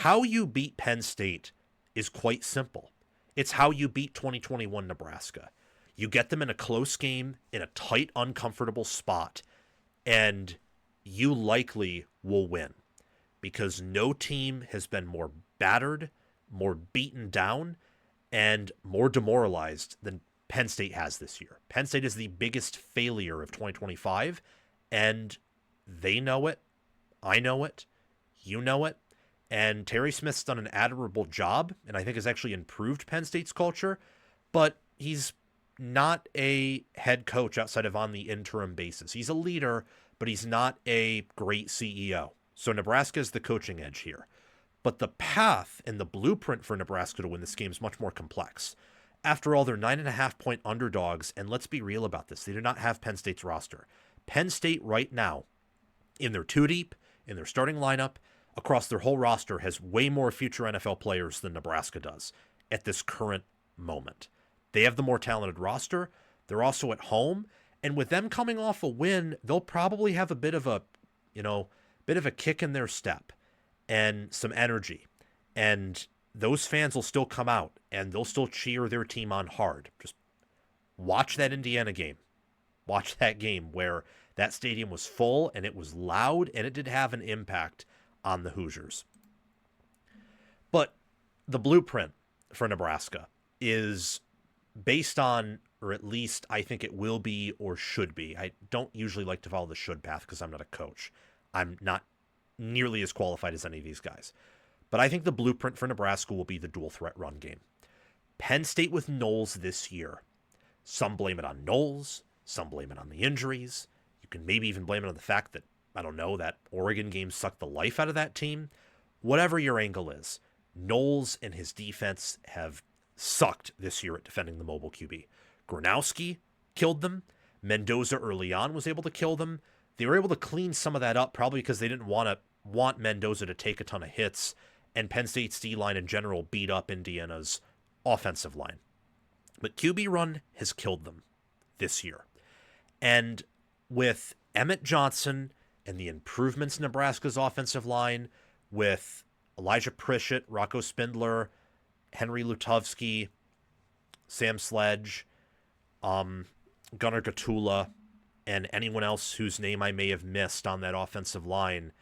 How you beat Penn State is quite simple. It's how you beat 2021 Nebraska. You get them in a close game, in a tight, uncomfortable spot, and you likely will win because no team has been more battered, more beaten down, and more demoralized than Penn State has this year. Penn State is the biggest failure of 2025, and they know it. I know it. You know it. And Terry Smith's done an admirable job, and I think has actually improved Penn State's culture, but he's not a head coach outside of on the interim basis. He's a leader, but he's not a great CEO. So Nebraska is the coaching edge here. But the path and the blueprint for Nebraska to win this game is much more complex. After all, they're 9.5-point underdogs, and let's be real about this. They do not have Penn State's roster. Penn State right now, in their two deep, in their starting lineup, across their whole roster, has way more future NFL players than Nebraska does at this current moment. They have the more talented roster. They're also at home. And with them coming off a win, they'll probably have a bit of a kick in their step and some energy. And those fans will still come out and they'll still cheer their team on hard. Just watch that Indiana game. Watch that game where that stadium was full and it was loud and it did have an impact on the Hoosiers. But the blueprint for Nebraska is based on, or at least I think it will be or should be. I don't usually like to follow the should path because I'm not a coach. I'm not nearly as qualified as any of these guys. But I think the blueprint for Nebraska will be the dual threat run game. Penn State with Knowles this year. Some blame it on Knowles. Some blame it on the injuries. You can maybe even blame it on the fact that, I don't know, that Oregon game sucked the life out of that team. Whatever your angle is, Knowles and his defense have sucked this year at defending the mobile QB. Gronowski killed them. Mendoza early on was able to kill them. They were able to clean some of that up, probably because they didn't want Mendoza to take a ton of hits, and Penn State's D-line in general beat up Indiana's offensive line. But QB run has killed them this year. And with Emmett Johnson and the improvements in Nebraska's offensive line, with Elijah Pritchett, Rocco Spindler, Henry Lutovsky, Sam Sledge, Gunnar Gatula, and anyone else whose name I may have missed on that offensive line,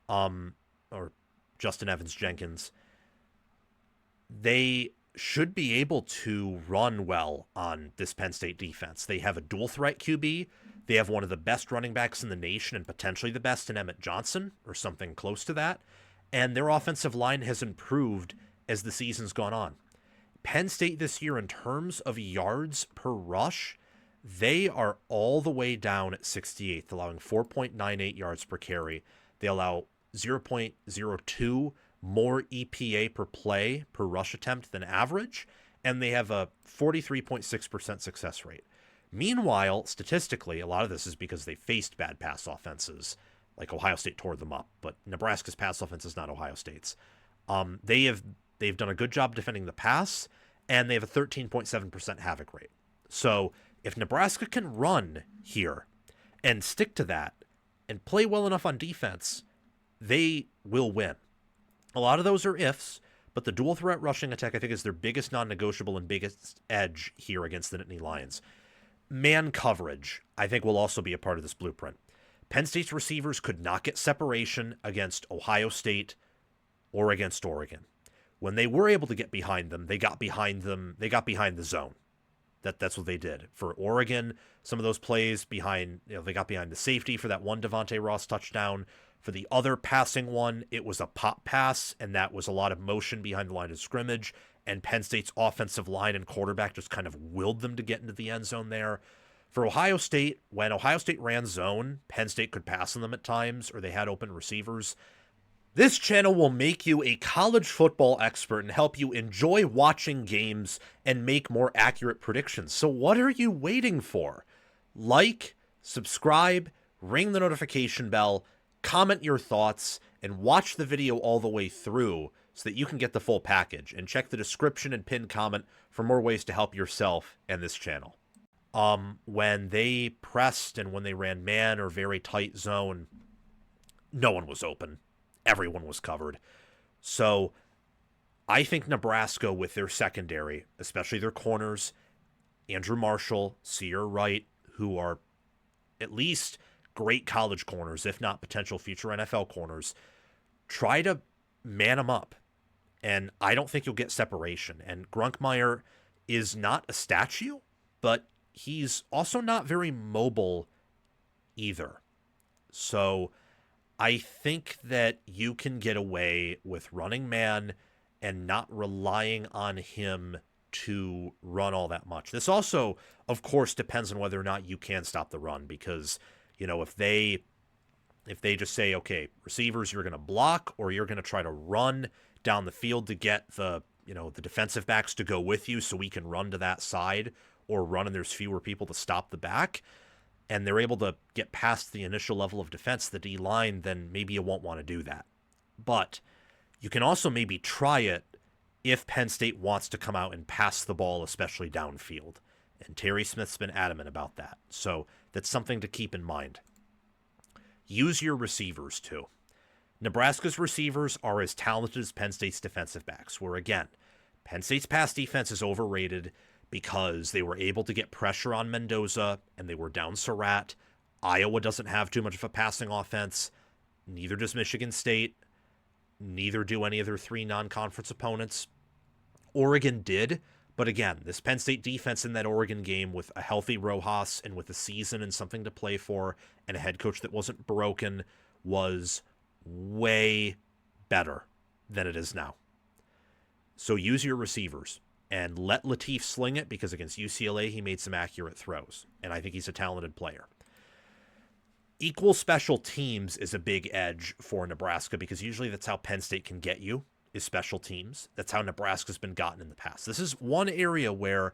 or Justin Evans-Jenkins, they should be able to run well on this Penn State defense. They have a dual threat QB. They have one of the best running backs in the nation and potentially the best in Emmett Johnson or something close to that. And their offensive line has improved as the season's gone on. Penn State this year, in terms of yards per rush, they are all the way down at 68th, allowing 4.98 yards per carry. They allow 0.02 more EPA per play per rush attempt than average, and they have a 43.6% success rate. Meanwhile, statistically, a lot of this is because they faced bad pass offenses, like Ohio State tore them up, but Nebraska's pass offense is not Ohio State's. They've done a good job defending the pass, and they have a 13.7% havoc rate. So if Nebraska can run here and stick to that and play well enough on defense, they will win. A lot of those are ifs, but the dual threat rushing attack, I think, is their biggest non-negotiable and biggest edge here against the Nittany Lions. Man coverage, I think, will also be a part of this blueprint. Penn State's receivers could not get separation against Ohio State or against Oregon. When they were able to get behind them, they got behind the zone. That's what they did. For Oregon, some of those plays behind, they got behind the safety for that one Devontae Ross touchdown. For the other passing one, it was a pop pass, and that was a lot of motion behind the line of scrimmage, and Penn State's offensive line and quarterback just kind of willed them to get into the end zone there. For Ohio State, when Ohio State ran zone, Penn State could pass on them at times, or they had open receivers. This channel will make you a college football expert and help you enjoy watching games and make more accurate predictions. So what are you waiting for? Like, subscribe, ring the notification bell, comment your thoughts, and watch the video all the way through so that you can get the full package. And check the description and pinned comment for more ways to help yourself and this channel. When they pressed and when they ran man or very tight zone, no one was open. Everyone was covered. So I think Nebraska, with their secondary, especially their corners, Andrew Marshall, Sear Wright, who are at least great college corners, if not potential future NFL corners, try to man them up. And I don't think you'll get separation. And Grunkmeyer is not a statue, but he's also not very mobile either. So I think that you can get away with running man and not relying on him to run all that much. This also, of course, depends on whether or not you can stop the run, because, you know, if they just say, okay, receivers, you're going to block or you're going to try to run down the field to get the, you know, the defensive backs to go with you so we can run to that side, or run and there's fewer people to stop the back, and they're able to get past the initial level of defense, the D line, then maybe you won't want to do that. But you can also maybe try it if Penn State wants to come out and pass the ball, especially downfield. And Terry Smith's been adamant about that. So that's something to keep in mind. Use your receivers too. Nebraska's receivers are as talented as Penn State's defensive backs, where again, Penn State's pass defense is overrated because they were able to get pressure on Mendoza and they were down Surratt. Iowa doesn't have too much of a passing offense. Neither does Michigan State. Neither do any of their three non-conference opponents. Oregon did, but again, this Penn State defense in that Oregon game, with a healthy Rojas and with a season and something to play for and a head coach that wasn't broken, was way better than it is now. So use your receivers and let Lateef sling it, because against UCLA he made some accurate throws, and I think he's a talented player. Equal special teams is a big edge for Nebraska, because usually that's how Penn State can get you, is special teams. That's how Nebraska's been gotten in the past. This is one area where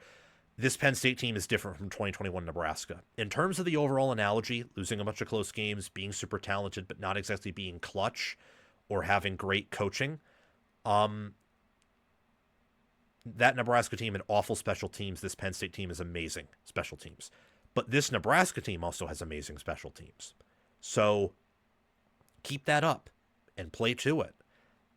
this Penn State team is different from 2021 Nebraska. In terms of the overall analogy, losing a bunch of close games, being super talented, but not exactly being clutch or having great coaching, that Nebraska team had awful special teams. This Penn State team is amazing special teams. But this Nebraska team also has amazing special teams. So keep that up and play to it.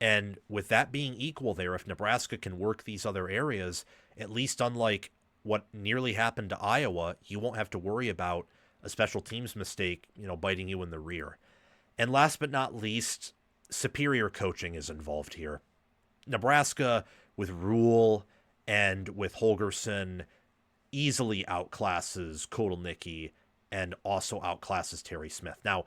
And with that being equal there, if Nebraska can work these other areas, at least unlike what nearly happened to Iowa, you won't have to worry about a special teams mistake, you know, biting you in the rear. And last but not least, superior coaching is involved here. Nebraska, with Rule and with Holgorsen, easily outclasses Kotelnicki and also outclasses Terry Smith. Now,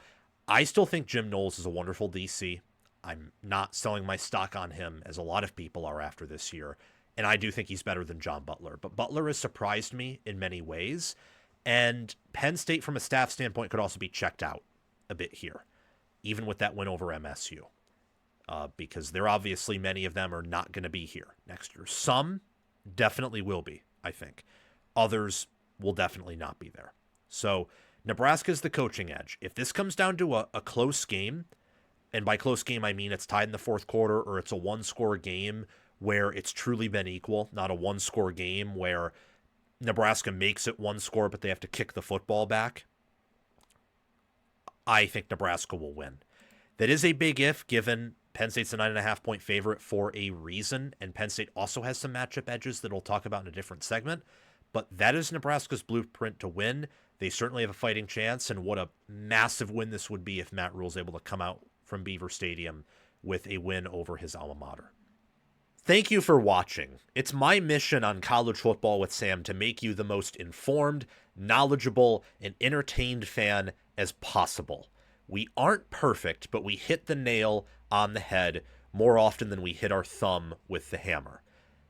I still think Jim Knowles is a wonderful DC. I'm not selling my stock on him, as a lot of people are after this year, and I do think he's better than John Butler. But Butler has surprised me in many ways, and Penn State, from a staff standpoint, could also be checked out a bit here, even with that win over MSU, because they're obviously, many of them are not going to be here next year. Some definitely will be, I think. Others will definitely not be there. So Nebraska's the coaching edge. If this comes down to a close game, and by close game I mean it's tied in the fourth quarter, or it's a one-score game where it's truly been equal, not a one-score game where Nebraska makes it one score but they have to kick the football back, I think Nebraska will win. That is a big if, given Penn State's a 9.5-point favorite for a reason, and Penn State also has some matchup edges that we'll talk about in a different segment. But that is Nebraska's blueprint to win. They certainly have a fighting chance, and what a massive win this would be if Matt Rule's able to come out from Beaver Stadium with a win over his alma mater. Thank you for watching. It's my mission on College Football with Sam to make you the most informed, knowledgeable, and entertained fan as possible. We aren't perfect, but we hit the nail on the head more often than we hit our thumb with the hammer.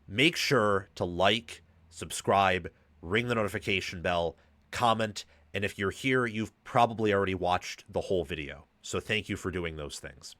Make sure to like, subscribe, ring the notification bell, comment, and if you're here, you've probably already watched the whole video. So thank you for doing those things.